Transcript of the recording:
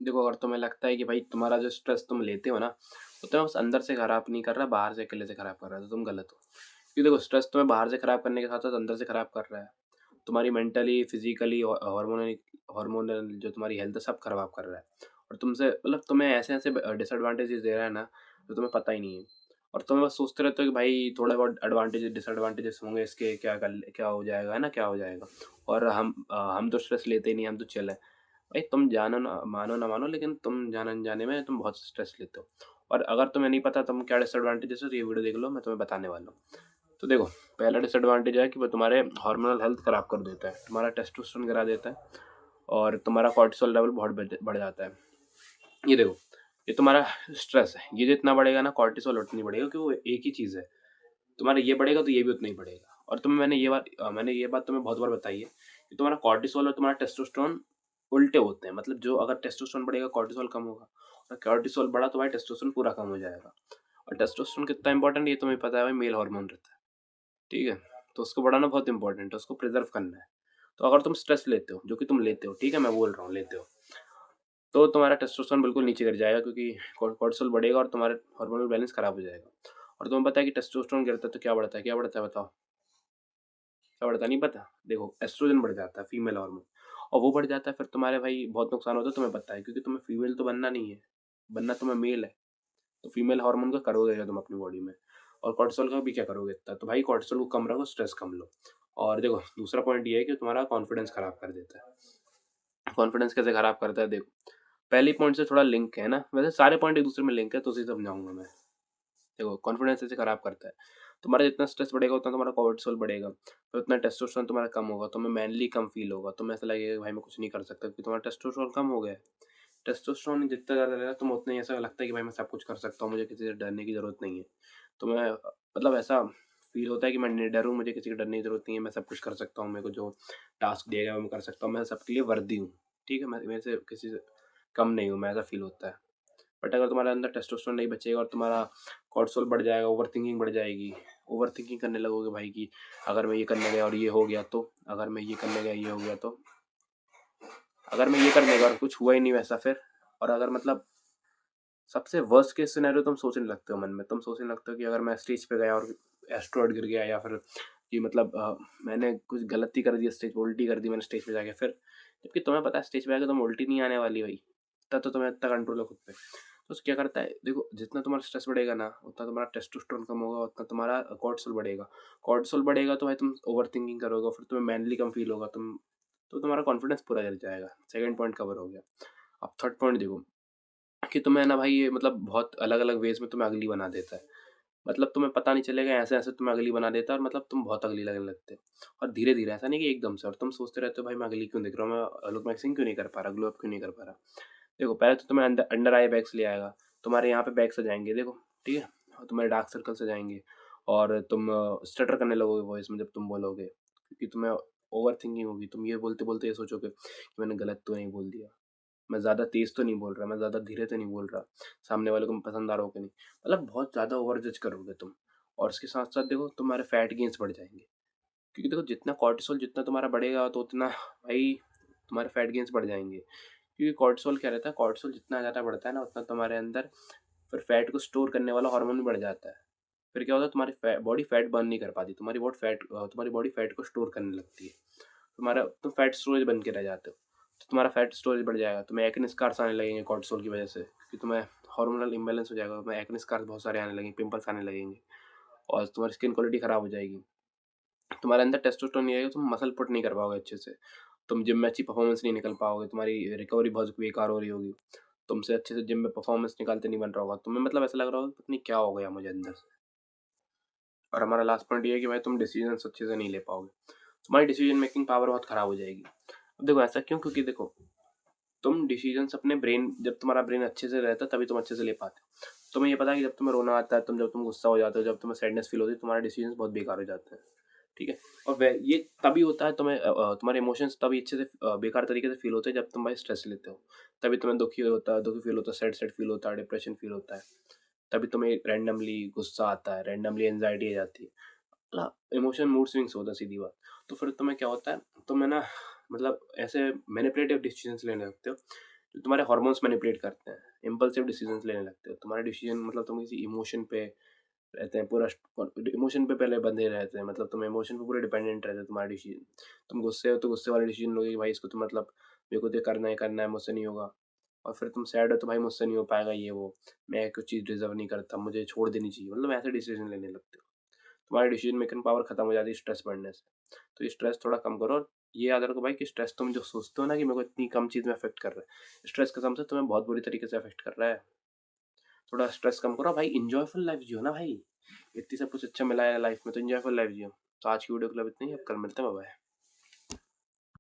देखो, अगर तुम्हें लगता है कि भाई तुम्हारा जो स्ट्रेस तुम लेते हो ना, वो तुम्हें बस अंदर से खराब नहीं कर रहा, बाहर से अकेले से खराब कर रहा है, तो तुम गलत हो। क्योंकि देखो, स्ट्रेस तुम्हें बाहर से खराब करने के साथ-साथ अंदर से खराब कर रहा है। तुम्हारी मेंटली, फिज़िकली और हार्मोनली हार्मोनल जो तुम्हारी हेल्थ है, सब खराब कर रहा है। और तुमसे मतलब तुम्हें ऐसे-ऐसे डिसएडवांटेजेस दे रहा है ना, जो तुम्हें पता ही नहीं है। और तुम बस सोचते रहते हो कि भाई थोड़े बहुत एडवांटेजेस, डिसएडवांटेजेस होंगे इसके, क्या हो जाएगा, है ना, क्या हो जाएगा? और हम तो स्ट्रेस लेते ही नहीं, हम तो चिल हैं। भाई तुम मानो ना मानो, लेकिन तुम जाने-अनजाने में तुम बहुत स्ट्रेस लेते हो। और अगर तुम्हें नहीं पता तुम क्या डिसएडवांटेजेस है, तो ये वीडियो देख लो, मैं तुम्हें बताने वाला हूँ। तो देखो, पहला डिसएडवांटेज है कि वो तुम्हारे हार्मोनल हेल्थ खराब कर देता है, तुम्हारा टेस्टोस्टेरोन गिरा देता है और तुम्हारा कॉर्टिसोल लेवल बहुत बढ़ जाता है। ये देखो, ये तुम्हारा स्ट्रेस है, ये जितना बढ़ेगा ना, कॉर्टिसोल उतना ही बढ़ेगा, क्योंकि वो एक ही चीज़ है। तुम्हारा ये बढ़ेगा तो ये भी उतना ही बढ़ेगा। और तुम्हें मैंने ये बात तुम्हें बहुत बार बताई है कि तुम्हारा कॉर्टिसोल और तुम्हारा टेस्टोस्टेरोन उल्टे होते हैं। मतलब जो अगर टेस्टोस्टेरोन बढ़ेगा, कॉर्टिसोल कम होगा, और कॉर्टिसोल बढ़ा तो भाई टेस्टोस्टेरोन पूरा कम हो जाएगा। और टेस्टोस्टेरोन कितना इंपॉर्टेंट है ये तुम्हें पता है भाई, मेल हार्मोन रहता है, ठीक है? तो उसको बढ़ाना बहुत इंपॉर्टेंट है, उसको प्रिजर्व करना है। तो अगर तुम स्ट्रेस लेते हो, जो कि तुम लेते हो, ठीक है, मैं बोल रहा हूँ लेते हो, तो तुम्हारा टेस्टोस्टेरोन बिल्कुल नीचे गिर जाएगा, क्योंकि कॉर्टिसोल बढ़ेगा और तुम्हारे हार्मोनल बैलेंस खराब हो जाएगा। और तुम्हें पता है कि टेस्टोस्टेरोन गिरता है तो क्या बढ़ता है बताओ? क्या बढ़ता है, नहीं पता? देखो, एस्ट्रोजन बढ़ जाता है, फीमेल हार्मोन, और वो बढ़ जाता है, फिर तुम्हारे भाई बहुत नुकसान होता है, तुम्हें पता है, क्योंकि तुम्हें फीमेल तो बनना नहीं है, बनना तुम्हें मेल है। तो फीमेल हार्मोन का करोगे क्या तुम अपनी बॉडी में? और कॉर्टिसोल का भी क्या करोगे इतना? तो भाई कॉर्टिसोल को कम रखो, स्ट्रेस कम लो। और देखो, दूसरा पॉइंट ये है कि तुम्हारा कॉन्फिडेंस खराब कर देता है। कॉन्फिडेंस कैसे खराब करता है देखो, पहले पॉइंट से थोड़ा लिंक है ना, वैसे सारे पॉइंट एक दूसरे में लिंक है, तो उसे समझाऊंगा मैं। देखो, कॉन्फिडेंस ऐसे खराब करता है, तुम्हारा जितना स्ट्रेस बढ़ेगा उतना तुम्हारा कॉर्टिसोल बढ़ेगा, फिर उतना टेस्टोस्टेरोन तुम्हारा कम होगा, तुम्हें मैनली कम फील होगा, तुम्हें ऐसा लगेगा कि भाई मैं कुछ नहीं कर सकता, क्योंकि तुम्हारा टेस्टोस्टेरोन कम हो गया है। टेस्टोस्टेरोन जितना ज़्यादा रहेगा, तुम उतना ही ऐसा लगता है कि भाई मैं सब कुछ कर सकता हूँ, मुझे किसी से डरने की ज़रूरत नहीं है। तुम्हें मतलब ऐसा फील होता है कि मैं निडर हूँ, मुझे किसी के डरने की ज़रूरत नहीं है, मैं सब कुछ कर सकता हूँ, मेरे को जो टास्क दिया गया है वो मैं कर सकता हूँ, मैं सबके लिए वर्दी हूँ, ठीक है? मैं मेरे से किसी से कम नहीं हूँ, मैं, ऐसा फील होता है। बट अगर तुम्हारे अंदर टेस्टोस्टेरोन नहीं बचेगा और तुम्हारा कॉर्टिसोल बढ़ जाएगा, ओवरथिंकिंग बढ़ जाएगी, ओवरथिंकिंग करने लगोगे भाई कि अगर मैं ये करने गया और ये हो गया तो, अगर मैं ये करने गया ये हो गया तो, अगर मैं ये करने गया और कुछ हुआ ही नहीं वैसा फिर, और अगर मतलब सबसे वर्स्ट केस सिनेरियो तुम सोचने लगते हो मन में, तुम सोचने लगते हो कि अगर मैं स्टेज पे गया और एस्ट्रॉयड गिर गया, या फिर कि मतलब मैंने कुछ गलती कर दी, स्टेज पे उल्टी कर दी मैंने स्टेज पे जाके, फिर जबकि तुम्हें पता है स्टेज पे जाके तुम उल्टी नहीं आने वाली भाई, तब तो तुम्हें इतना कंट्रोल है खुद पे। तो क्या करता है, देखो, जितना तुम्हारा स्ट्रेस बढ़ेगा ना, उतना तुम्हारा टेस्टोस्टेरोन कम होगा, उतना तुम्हारा कॉर्टिसोल बढ़ेगा। कॉर्टिसोल बढ़ेगा तो भाई तुम ओवर थिंकिंग करोगे, फिर तुम्हें मैनली कम फील होगा, तो तुम्हारा कॉन्फिडेंस पूरा गिर जाएगा। सेकंड पॉइंट कवर हो गया। अब थर्ड पॉइंट देखो, कि तुम्हें ना भाई ये मतलब बहुत अलग-अलग वेज़ में तुम्हें अगली बना देता है। मतलब तुम्हें पता नहीं चलेगा, ऐसे-ऐसे तुम्हें अगली बना देता है, और मतलब तुम बहुत अगली लगने लगते हो। और धीरे-धीरे, ऐसा नहीं कि एकदम से, और तुम सोचते रहते हो भाई मैं अगली क्यों दिख रहा हूँ, मैं लुक मैक्सिंग क्यों नहीं कर पा रहा, ग्लो अप क्यों नहीं कर पा रहा। देखो, पहले तो तुम्हें अंडर आई बैग्स ले आएगा, तुम्हारे यहाँ पे बैग्स आ जाएँगे देखो, ठीक है? और तुम्हारे डार्क सर्कल्स आ जाएँगे, और तुम स्टटर करने लगोगे वॉइस में जब तुम बोलोगे, क्योंकि तुम्हें ओवरथिंकिंग होगी। तुम ये बोलते-बोलते ये सोचोगे कि मैंने गलत तो नहीं बोल दिया। मैं ज़्यादा तेज़ तो नहीं बोल रहा, मैं ज़्यादा धीरे तो नहीं बोल रहा, सामने वाले को मैं पसंद आ रहा हूँ कि नहीं। मतलब बहुत ज़्यादा ओवर जज करोगे तुम। और इसके साथ-साथ देखो, तुम्हारे फैट गेन्स बढ़ जाएँगे, क्योंकि देखो, जितना कॉर्टिसोल जितना तुम्हारा बढ़ेगा तो उतना भाई तुम्हारे फैट गेन्स बढ़ जाएँगे। क्योंकि कॉर्टिसोल क्या रहता है, कॉर्टिसोल जितना ज़्यादा बढ़ता है ना, उतना तुम्हारे अंदर फिर फैट को स्टोर करने वाला हार्मोन भी बढ़ जाता है। फिर क्या होता है, तुम्हारी बॉडी फैट बर्न नहीं कर पाती, तुम्हारी बॉडी फैट को स्टोर करने लगती है। तुम फैट स्टोरेज बन के रह जाते हो। तो तुम्हारा फैट स्टोरेज बढ़ जाएगा, तुम्हें एक्ने स्कार्स आने लगेंगे कॉर्टिसोल की वजह से, क्योंकि तुम्हें हार्मोनल इम्बैलेंस हो जाएगा, तुम्हें एक्ने स्कार्स बहुत सारे आने लगेंगे, पिंपल्स आने लगेंगे, और तुम्हारी स्किन क्वालिटी खराब हो जाएगी। तुम्हारे अंदर टेस्टोस्टेरोन नहीं आएगा, तुम मसल पुट नहीं कर पाओगे अच्छे से, तुम जिम में अच्छी परफॉर्मेंस नहीं निकल पाओगे, तुम्हारी रिकवरी बहुत बेकार हो रही होगी, तुमसे अच्छे से जिम में परफॉर्मेंस निकालते नहीं बन रहा होगा, तुम्हें मतलब ऐसा लग रहा होगा पता नहीं क्या हो गया मुझे अंदर से। और हमारा लास्ट पॉइंट ये है कि भाई तुम डिसीजंस अच्छे से नहीं ले पाओगे, तुम्हारी डिसीजन मेकिंग पावर बहुत खराब हो जाएगी। अब देखो, ऐसा क्यों? क्योंकि देखो, तुम डिसीजंस अपने ब्रेन, जब तुम्हारा ब्रेन अच्छे से रहता है तभी तुम अच्छे से ले पाते हो। तुम्हें ये पता है कि जब तुम्हें रोना आता है, जब तुम गुस्सा हो जाते हो, जब तुम्हें सैडनेस फील होती है, तुम्हारे डिसीजंस बहुत बेकार हो जाते हैं, ठीक है? और वे ये तभी होता है, तुम्हारे इमोशंस तभी अच्छे से बेकार तरीके से फील होते हैं जब तुम भाई स्ट्रेस लेते हो। तभी तुम्हें दुखी फील होता है, सैड सैड फील होता है, डिप्रेशन फील होता है। तभी तुम्हें रैंडमली गुस्सा आता है, रैंडमली एंग्जायटी आ जाती है। मतलब इमोशन मूड स्विंग्स होता है, सीधी बात। तो फिर तुम्हें क्या होता है, तुम्हें ना मतलब ऐसे मैनिपुलेटिव डिसीजंस लेने लगते हो, जो तुम्हारे हार्मोन्स मैनिपुलेट करते हैं, इम्पल्सिव डिसीजंस लेने लगते हो। तुम्हारे डिसीजन मतलब तुम किसी इमोशन पे रहते हैं, पूरा इमोशन पे पहले बंधे रहते हैं, मतलब तुम इमोशन पे पूरे डिपेंडेंट रहते हो तुम्हारे डिसीजन। तुम गुस्से हो तो गुस्से वाले डिसीजन लोगे कि भाई इसको तो मतलब मेरे को तो करना है, मुझसे नहीं होगा। और फिर तुम सैड हो तो भाई मुझसे नहीं हो पाएगा ये वो, मैं कुछ चीज़ डिज़र्व नहीं करता, मुझे छोड़ देनी चाहिए, मतलब ऐसे डिसीजन लेने लगते हो। तुम्हारी डिसीजन मेकिंग पावर खत्म हो जाती है स्ट्रेस बढ़ने से। तो ये स्ट्रेस थोड़ा कम करो और ये याद रखो भाई कि स्ट्रेस तुम जो सोचते हो ना कि मेरे को इतनी कम चीज़ में अफ़ेक्ट कर रहा है, स्ट्रेस कसम से तुम्हें बहुत बुरी तरीके से अफ़ेक्ट कर रहा है। थोड़ा स्ट्रेस कम करो भाई, एन्जॉयफुल लाइफ़ जियो ना भाई। इतनी सब कुछ अच्छा मिला है लाइफ़ में तो एन्जॉयफुल लाइफ़ जियो। तो आज की वीडियो के लिए अब इतना ही, अब कल मिलते हैं, बाय बाय।